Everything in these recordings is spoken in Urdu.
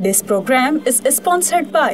This program is sponsored by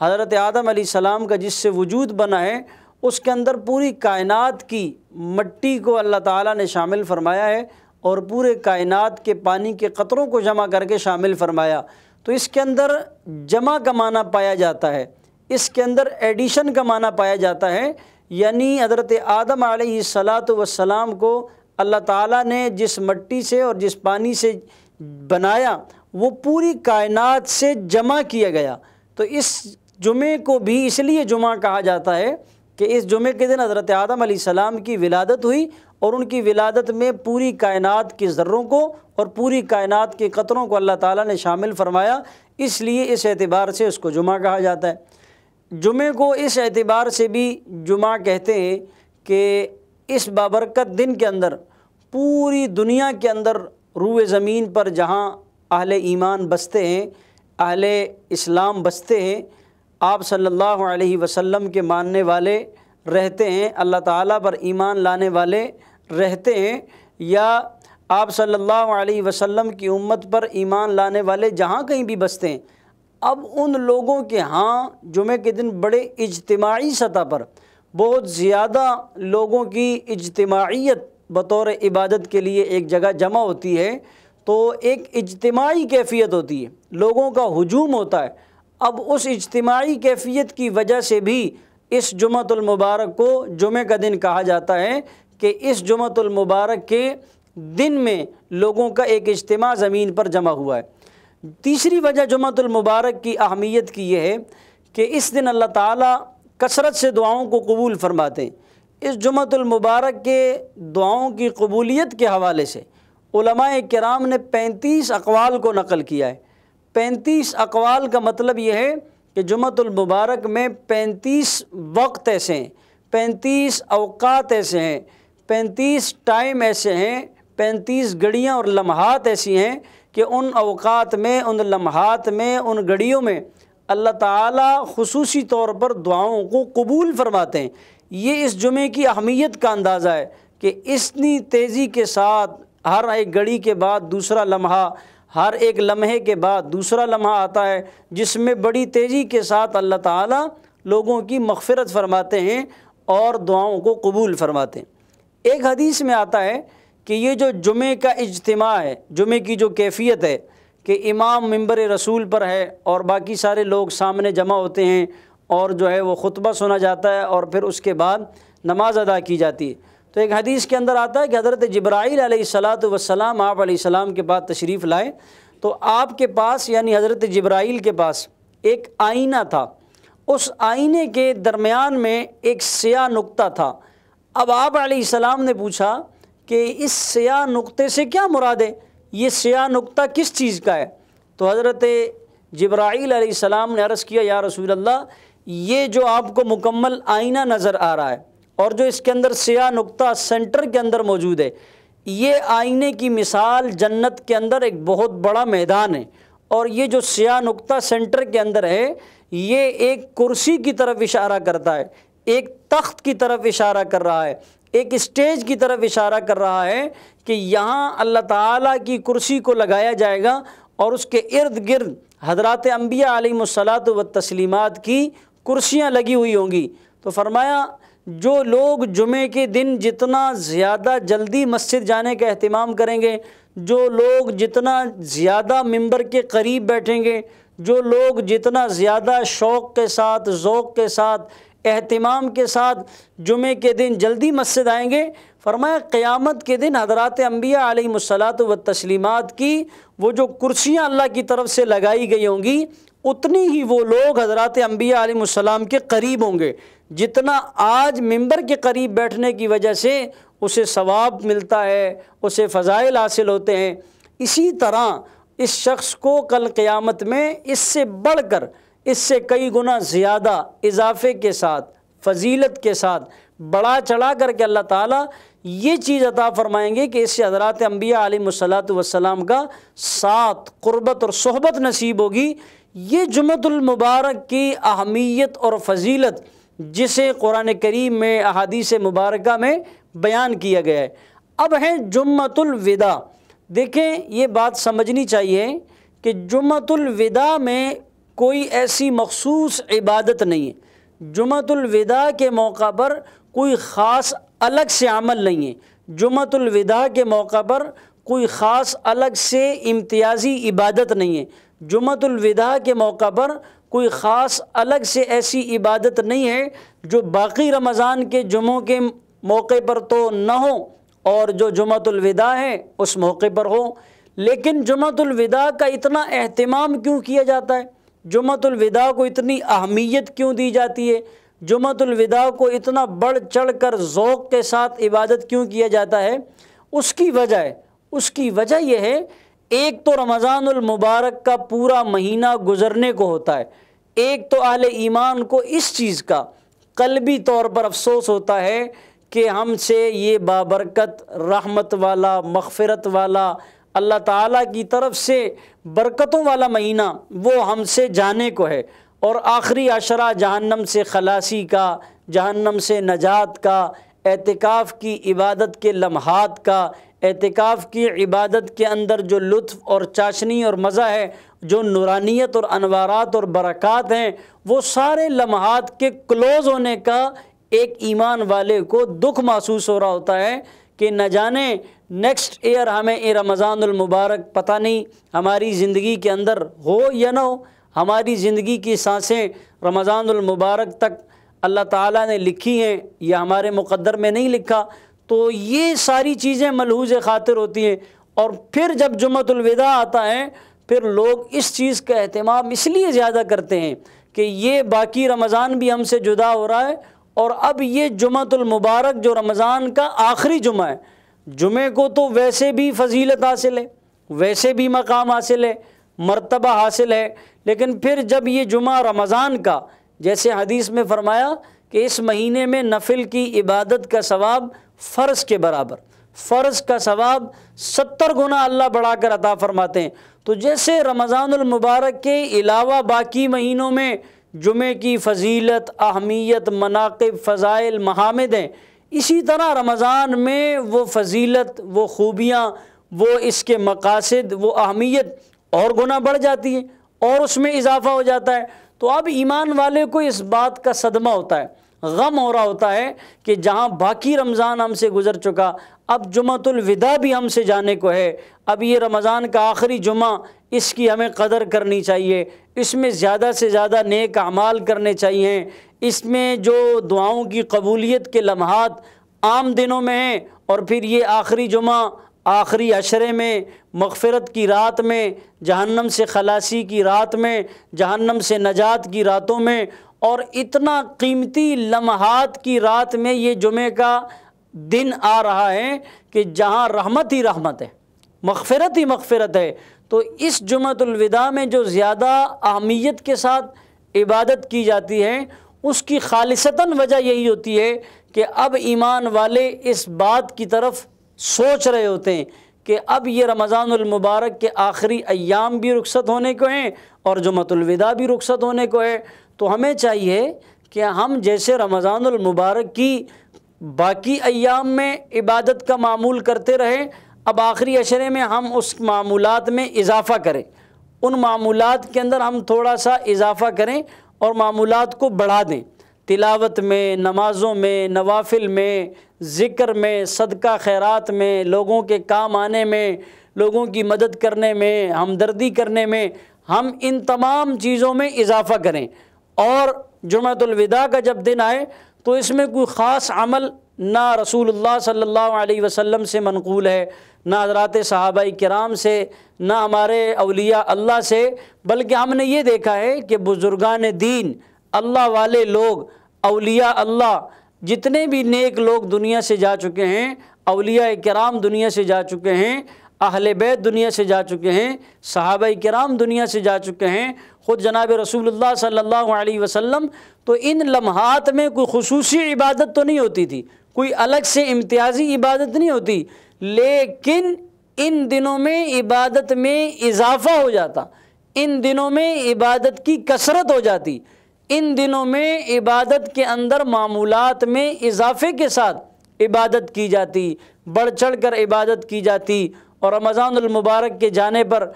حضرت آدم علیہ السلام کا جس سے وجود بنا ہے اس کے اندر پوری کائنات کی مٹی کو اللہ تعالیٰ نے شامل فرمایا ہے اور پورے کائنات کے پانی کے قطروں کو جمع کر کے شامل فرمایا۔ تو اس کے اندر جمع کا معنی پایا جاتا ہے، اس کے اندر ایڈیشن کا معنی پایا جاتا ہے، یعنی حضرت آدم علیہ السلام کو اللہ تعالیٰ نے جس مٹی سے اور جس پانی سے بنایا وہ پوری کائنات سے جمع کیا گیا۔ تو اس جمعے کو بھی اس لیے جمعہ کہا جاتا ہے کہ اس جمعے کے دن حضرت آدم علیہ السلام کی ولادت ہوئی اور ان کی ولادت میں پوری کائنات کے ذروں کو اور پوری کائنات کے قطروں کو اللہ تعالیٰ نے شامل فرمایا، اس لیے اس اعتبار سے اس کو جمعہ کہا جاتا ہے۔ جمعے کو اس اعتبار سے بھی جمعہ کہتے ہیں کہ اس بابرکت دن کے اندر پوری دنیا کے اندر روئے زمین پر جہاں اہل ایمان بستے ہیں، اہل اسلام بستے ہیں، آپ صلی اللہ علیہ وسلم کے ماننے والے رہتے ہیں، اللہ تعالیٰ پر ایمان لانے والے رہتے ہیں، یا آپ صلی اللہ علیہ وسلم کی امت پر ایمان لانے والے جہاں کہیں بھی بستے ہیں، اب ان لوگوں کے ہاں جمعے کے دن بڑے اجتماعی سطح پر بہت زیادہ لوگوں کی اجتماعیت بطور عبادت کے لیے ایک جگہ جمع ہوتی ہے، تو ایک اجتماعی کیفیت ہوتی ہے، لوگوں کا ہجوم ہوتا ہے۔ اب اس اجتماعی کیفیت کی وجہ سے بھی اس جمعۃ المبارک کو جمعہ کا دن کہا جاتا ہے کہ اس جمعۃ المبارک کے دن میں لوگوں کا ایک اجتماع زمین پر جمع ہوا ہے۔ تیسری وجہ جمعۃ المبارک کی اہمیت کی یہ ہے کہ اس دن اللہ تعالیٰ کثرت سے دعاؤں کو قبول فرماتے ہیں۔ اس جمعۃ المبارک کے دعاؤں کی قبولیت کے حوالے سے علماء کرام نے 35 اقوال کو نقل کیا ہے۔ 35 اقوال کا مطلب یہ ہے کہ جمعۃ المبارک میں 35 وقت ایسے ہیں، 35 اوقات ایسے ہیں، 35 ٹائم ایسے ہیں، 35 گھڑیاں اور لمحات ایسی ہیں کہ ان اوقات میں، ان لمحات میں، ان گھڑیوں میں اللہ تعالیٰ خصوصی طور پر دعاؤں کو قبول فرماتے ہیں۔ یہ اس جمعے کی اہمیت کا اندازہ ہے کہ اتنی تیزی کے ساتھ ہر ایک گھڑی کے بعد دوسرا لمحہ، ہر ایک لمحے کے بعد دوسرا لمحہ آتا ہے جس میں بڑی تیزی کے ساتھ اللہ تعالیٰ لوگوں کی مغفرت فرماتے ہیں اور دعاؤں کو قبول فرماتے ہیں۔ ایک حدیث میں آتا ہے کہ یہ جو جمعے کا اجتماع ہے، جمعے کی جو کیفیت ہے کہ امام منبر رسول پر ہے اور باقی سارے لوگ سامنے جمع ہوتے ہیں اور جو ہے وہ خطبہ سنا جاتا ہے اور پھر اس کے بعد نماز ادا کی جاتی ہے۔ تو ایک حدیث کے اندر آتا ہے کہ حضرت جبرائیل علیہ السلام آپ علیہ السلام کے پاس تشریف لائے، تو آپ کے پاس یعنی حضرت جبرائیل کے پاس ایک آئینہ تھا، اس آئینے کے درمیان میں ایک سیاہ نقطہ تھا۔ اب آپ علیہ السلام نے پوچھا کہ اس سیاہ نقطے سے کیا مراد ہے، یہ سیاہ نقطہ کس چیز کا ہے؟ تو حضرت جبرائیل علیہ السلام نے عرض کیا، یا رسول اللہ، یہ جو آپ کو مکمل آئینہ نظر آ رہا ہے اور جو اس کے اندر سیاہ نقطہ سینٹر کے اندر موجود ہے، یہ آئینے کی مثال جنت کے اندر ایک بہت بڑا میدان ہے، اور یہ جو سیاہ نقطہ سینٹر کے اندر ہے یہ ایک کرسی کی طرف اشارہ کرتا ہے، ایک تخت کی طرف اشارہ کر رہا ہے، ایک اسٹیج کی طرف اشارہ کر رہا ہے کہ یہاں اللہ تعالیٰ کی کرسی کو لگایا جائے گا اور اس کے ارد گرد حضرات انبیاء علیہم الصلاۃ والتسلیمات کی کرسیاں لگی ہوئی ہوں گی۔ تو فرمایا جو لوگ جمعے کے دن جتنا زیادہ جلدی مسجد جانے کا اہتمام کریں گے، جو لوگ جتنا زیادہ ممبر کے قریب بیٹھیں گے، جو لوگ جتنا زیادہ شوق کے ساتھ، ذوق کے ساتھ، اہتمام کے ساتھ جمعے کے دن جلدی مسجد آئیں گے، فرمایا قیامت کے دن حضرات انبیاء علیہم الصلاۃ والتسلیمات کی وہ جو کرسیاں اللہ کی طرف سے لگائی گئی ہوں گی، اتنی ہی وہ لوگ حضرات انبیاء علیہ السلام کے قریب ہوں گے، جتنا آج ممبر کے قریب بیٹھنے کی وجہ سے اسے ثواب ملتا ہے، اسے فضائل حاصل ہوتے ہیں، اسی طرح اس شخص کو کل قیامت میں اس سے بڑھ کر، اس سے کئی گنا زیادہ اضافے کے ساتھ، فضیلت کے ساتھ، بڑا چڑھا کر کے اللہ تعالیٰ یہ چیز عطا فرمائیں گے کہ اس سے حضرات انبیاء علیہ الصلاۃ والسلام کا ساتھ، قربت اور صحبت نصیب ہوگی۔ یہ جمعۃ المبارک کی اہمیت اور فضیلت جسے قرآن کریم میں، احادیث مبارکہ میں بیان کیا گیا ہے۔ اب ہے جمعۃ الوداع۔ دیکھیں یہ بات سمجھنی چاہیے کہ جمعۃ الوداع میں کوئی ایسی مخصوص عبادت نہیں ہے۔ جمعۃ الوداع کے موقع پر کوئی خاص الگ سے عمل نہیں ہے، جمعۃ الوداع کے موقع پر کوئی خاص الگ سے امتیازی عبادت نہیں ہے، جمعۃ الوداع کے موقع پر کوئی خاص الگ سے ایسی عبادت نہیں ہے جو باقی رمضان کے جمعوں کے موقع پر تو نہ ہو اور جو جمعۃ الوداع ہے اس موقع پر ہو۔ لیکن جمعۃ الوداع کا اتنا اہتمام کیوں کیا جاتا ہے؟ جمعۃ الوداع کو اتنی اہمیت کیوں دی جاتی ہے؟ جمعۃ الوداع کو اتنا بڑھ چڑھ کر ذوق کے ساتھ عبادت کیوں کیا جاتا ہے؟ اس کی وجہ یہ ہے، ایک تو رمضان المبارک کا پورا مہینہ گزرنے کو ہوتا ہے، ایک تو اہل ایمان کو اس چیز کا قلبی طور پر افسوس ہوتا ہے کہ ہم سے یہ بابرکت، رحمت والا، مغفرت والا، اللہ تعالیٰ کی طرف سے برکتوں والا مہینہ وہ ہم سے جانے کو ہے، اور آخری عشرہ جہنم سے خلاصی کا، جہنم سے نجات کا، اعتکاف کی عبادت کے لمحات کا، اعتکاف کی عبادت کے اندر جو لطف اور چاشنی اور مزہ ہے، جو نورانیت اور انوارات اور برکات ہیں، وہ سارے لمحات کے کلوز ہونے کا ایک ایمان والے کو دکھ محسوس ہو رہا ہوتا ہے کہ نہ جانے نیکسٹ ایئر ہمیں یہ رمضان المبارک پتہ نہیں ہماری زندگی کے اندر ہو یا نہ ہو، ہماری زندگی کی سانسیں رمضان المبارک تک اللہ تعالیٰ نے لکھی ہیں یا ہمارے مقدر میں نہیں لکھا۔ تو یہ ساری چیزیں ملحوظ خاطر ہوتی ہیں، اور پھر جب جمعۃ الوداع آتا ہے پھر لوگ اس چیز کا اہتمام اس لیے زیادہ کرتے ہیں کہ یہ باقی رمضان بھی ہم سے جدا ہو رہا ہے، اور اب یہ جمعۃ المبارک جو رمضان کا آخری جمعہ ہے، جمعے کو تو ویسے بھی فضیلت حاصل ہے، ویسے بھی مقام حاصل ہے، مرتبہ حاصل ہے، لیکن پھر جب یہ جمعہ رمضان کا، جیسے حدیث میں فرمایا کہ اس مہینے میں نفل کی عبادت کا ثواب فرض کے برابر، فرض کا ثواب 70 گنا اللہ بڑھا کر عطا فرماتے ہیں۔ تو جیسے رمضان المبارک کے علاوہ باقی مہینوں میں جمعے کی فضیلت، اہمیت، مناقب، فضائل، محامد ہیں، اسی طرح رمضان میں وہ فضیلت، وہ خوبیاں، وہ اس کے مقاصد، وہ اہمیت اور گنا بڑھ جاتی ہے اور اس میں اضافہ ہو جاتا ہے۔ تو اب ایمان والے کو اس بات کا صدمہ ہوتا ہے، غم ہو رہا ہوتا ہے کہ جہاں باقی رمضان ہم سے گزر چکا، اب جمعۃ الوداع بھی ہم سے جانے کو ہے، اب یہ رمضان کا آخری جمعہ، اس کی ہمیں قدر کرنی چاہیے، اس میں زیادہ سے زیادہ نیک اعمال کرنے چاہیے، اس میں جو دعاؤں کی قبولیت کے لمحات عام دنوں میں ہیں، اور پھر یہ آخری جمعہ آخری عشرے میں، مغفرت کی رات میں، جہنم سے خلاصی کی رات میں، جہنم سے نجات کی راتوں میں، اور اتنا قیمتی لمحات کی رات میں یہ جمعے کا دن آ رہا ہے کہ جہاں رحمت ہی رحمت ہے، مغفرت ہی مغفرت ہے۔ تو اس جمعۃ الوداع میں جو زیادہ اہمیت کے ساتھ عبادت کی جاتی ہے، اس کی خالصتاً وجہ یہی ہوتی ہے کہ اب ایمان والے اس بات کی طرف سوچ رہے ہوتے ہیں کہ اب یہ رمضان المبارک کے آخری ایام بھی رخصت ہونے کو ہیں اور جمعۃ الوداع بھی رخصت ہونے کو ہے۔ تو ہمیں چاہیے کہ ہم جیسے رمضان المبارک کی باقی ایام میں عبادت کا معمول کرتے رہیں، اب آخری عشرے میں ہم اس معمولات میں اضافہ کریں، ان معمولات کے اندر ہم تھوڑا سا اضافہ کریں اور معمولات کو بڑھا دیں، تلاوت میں، نمازوں میں، نوافل میں، ذکر میں، صدقہ خیرات میں، لوگوں کے کام آنے میں، لوگوں کی مدد کرنے میں، ہمدردی کرنے میں، ہم ان تمام چیزوں میں اضافہ کریں۔ اور جمعۃ الوداع کا جب دن آئے تو اس میں کوئی خاص عمل نہ رسول اللہ صلی اللہ علیہ وسلم سے منقول ہے، نہ حضرات صحابہ کرام سے، نہ ہمارے اولیاء اللہ سے، بلکہ ہم نے یہ دیکھا ہے کہ بزرگان دین، اللہ والے لوگ، اولیاء اللہ، جتنے بھی نیک لوگ دنیا سے جا چکے ہیں، اولیاء کرام دنیا سے جا چکے ہیں، اہل بیت دنیا سے جا چکے ہیں، صحابہ کرام دنیا سے جا چکے ہیں، خود جناب رسول اللہ صلی اللہ علیہ وسلم، تو ان لمحات میں کوئی خصوصی عبادت تو نہیں ہوتی تھی، کوئی الگ سے امتیازی عبادت نہیں ہوتی، لیکن ان دنوں میں عبادت میں اضافہ ہو جاتا، ان دنوں میں عبادت کی کثرت ہو جاتی، ان دنوں میں عبادت کے اندر معمولات میں اضافے کے ساتھ عبادت کی جاتی، بڑھ چڑھ کر عبادت کی جاتی، اور رمضان المبارک کے جانے پر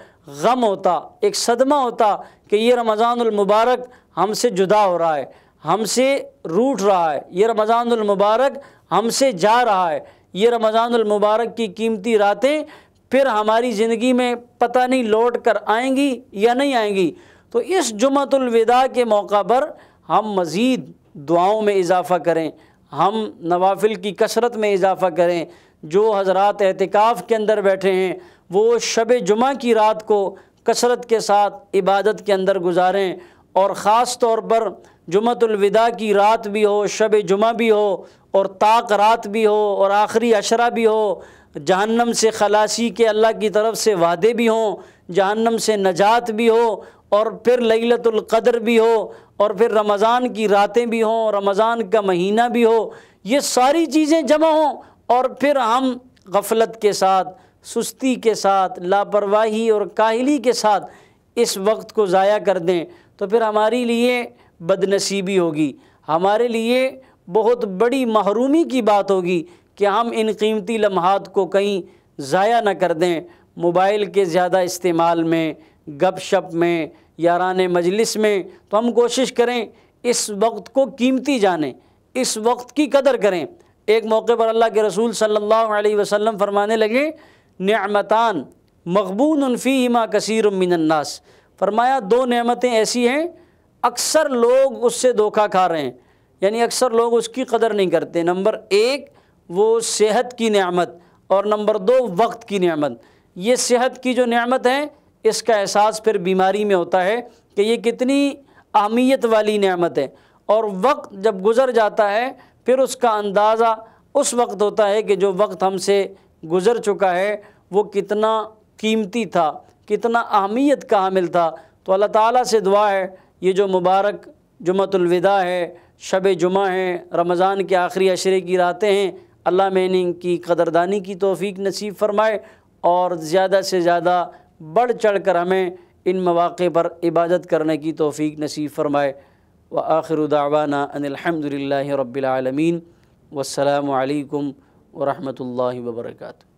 غم ہوتا، ایک صدمہ ہوتا کہ یہ رمضان المبارک ہم سے جدا ہو رہا ہے، ہم سے روٹھ رہا ہے، یہ رمضان المبارک ہم سے جا رہا ہے، یہ رمضان المبارک کی قیمتی راتیں پھر ہماری زندگی میں پتہ نہیں لوٹ کر آئیں گی یا نہیں آئیں گی۔ تو اس جمعۃ الوداع کے موقع پر ہم مزید دعاؤں میں اضافہ کریں، ہم نوافل کی کثرت میں اضافہ کریں۔ جو حضرات اعتکاف کے اندر بیٹھے ہیں وہ شب جمعہ کی رات کو کثرت کے ساتھ عبادت کے اندر گزاریں، اور خاص طور پر جمعۃ الوداع کی رات بھی ہو، شب جمعہ بھی ہو، اور طاق رات بھی ہو، اور آخری عشرہ بھی ہو، جہنم سے خلاصی کے اللہ کی طرف سے وعدے بھی ہوں، جہنم سے نجات بھی ہو، اور پھر لیلۃ القدر بھی ہو، اور پھر رمضان کی راتیں بھی ہوں، رمضان کا مہینہ بھی ہو، یہ ساری چیزیں جمع ہوں، اور پھر ہم غفلت کے ساتھ، سستی کے ساتھ، لاپرواہی اور کاہلی کے ساتھ اس وقت کو ضائع کر دیں، تو پھر ہمارے لیے بد نصیبی ہوگی، ہمارے لیے بہت بڑی محرومی کی بات ہوگی کہ ہم ان قیمتی لمحات کو کہیں ضائع نہ کر دیں۔ موبائل کے زیادہ استعمال میں، گپ شپ میں، یاران مجلس میں، تو ہم کوشش کریں اس وقت کو قیمتی جانیں، اس وقت کی قدر کریں۔ ایک موقع پر اللہ کے رسول صلی اللہ علیہ وسلم فرمانے لگے، نعمتان مغبون فیہما کثیر من الناس، فرمایا دو نعمتیں ایسی ہیں اکثر لوگ اس سے دھوکہ کھا رہے ہیں، یعنی اکثر لوگ اس کی قدر نہیں کرتے۔ نمبر ایک وہ صحت کی نعمت، اور نمبر دو وقت کی نعمت۔ یہ صحت کی جو نعمت ہے اس کا احساس پھر بیماری میں ہوتا ہے کہ یہ کتنی اہمیت والی نعمت ہے، اور وقت جب گزر جاتا ہے پھر اس کا اندازہ اس وقت ہوتا ہے کہ جو وقت ہم سے گزر چکا ہے وہ کتنا قیمتی تھا، کتنا اہمیت کا حامل تھا۔ تو اللہ تعالیٰ سے دعا ہے یہ جو مبارک جمعۃ الوداع ہے، شب جمعہ ہے، رمضان کے آخری عشرے کی راتیں ہیں، اللہ میں ان کی قدردانی کی توفیق نصیب فرمائے، اور زیادہ سے زیادہ بڑھ چڑھ کر ہمیں ان مواقع پر عبادت کرنے کی توفیق نصیب فرمائے۔ وآخر دعوانا ان الحمد للہ رب العالمین، والسلام علیکم ورحمۃ اللہ وبرکاتہ۔